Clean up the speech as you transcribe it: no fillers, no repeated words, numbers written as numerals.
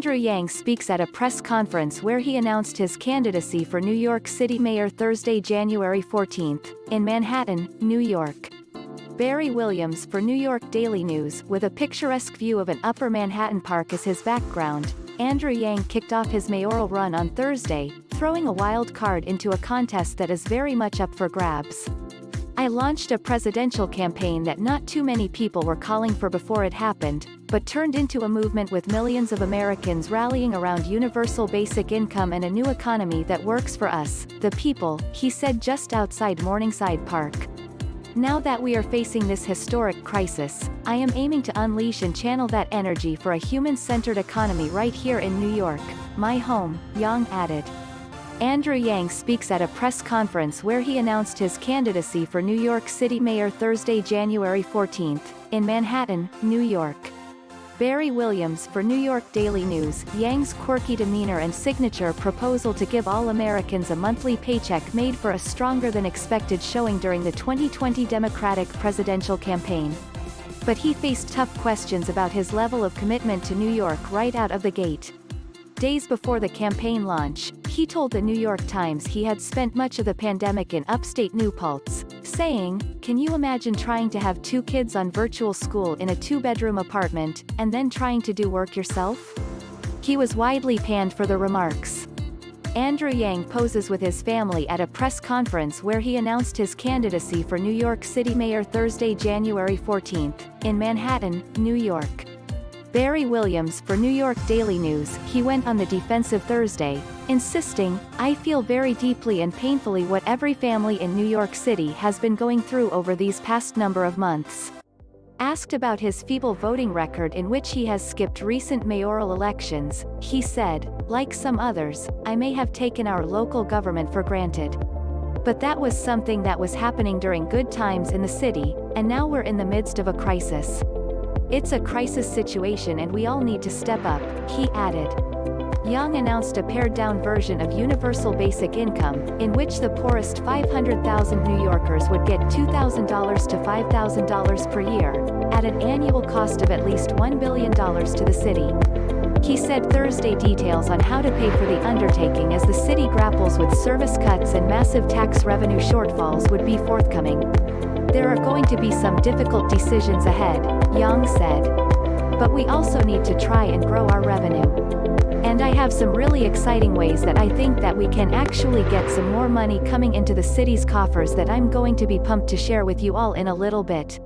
Andrew Yang speaks at a press conference where he announced his candidacy for New York City Mayor Thursday, January 14, in Manhattan, New York. Barry Williams for New York Daily News, with a picturesque view of an Upper Manhattan Park as his background, Andrew Yang kicked off his mayoral run on Thursday, throwing a wild card into a contest that is very much up for grabs. "I launched a presidential campaign that not too many people were calling for before it happened, but turned into a movement with millions of Americans rallying around universal basic income and a new economy that works for us, the people," he said just outside Morningside Park. "Now that we are facing this historic crisis, I am aiming to unleash and channel that energy for a human-centered economy right here in New York, my home," Yang added. Andrew Yang speaks at a press conference where he announced his candidacy for New York City Mayor Thursday, January 14, in Manhattan, New York. Barry Williams for New York Daily News, Yang's quirky demeanor and signature proposal to give all Americans a monthly paycheck made for a stronger-than-expected showing during the 2020 Democratic presidential campaign. But he faced tough questions about his level of commitment to New York right out of the gate. Days before the campaign launch, he told the New York Times he had spent much of the pandemic in upstate Paltz, saying, "Can you imagine trying to have 2 kids on virtual school in a 2-bedroom apartment, and then trying to do work yourself?" He was widely panned for the remarks. Andrew Yang poses with his family at a press conference where he announced his candidacy for New York City Mayor Thursday, January 14, in Manhattan, New York. Barry Williams for New York Daily News, he went on the defensive Thursday, insisting, "I feel very deeply and painfully what every family in New York City has been going through over these past number of months." Asked about his feeble voting record in which he has skipped recent mayoral elections, he said, "Like some others, I may have taken our local government for granted. But that was something that was happening during good times in the city, and now we're in the midst of a crisis. It's a crisis situation and we all need to step up," he added. Yang announced a pared-down version of universal basic income, in which the poorest 500,000 New Yorkers would get $2,000 to $5,000 per year, at an annual cost of at least $1 billion to the city. He said Thursday details on how to pay for the undertaking as the city grapples with service cuts and massive tax revenue shortfalls would be forthcoming. "There are going to be some difficult decisions ahead," Yang said. "But we also need to try and grow our revenue. And I have some really exciting ways that I think that we can actually get some more money coming into the city's coffers that I'm going to be pumped to share with you all in a little bit."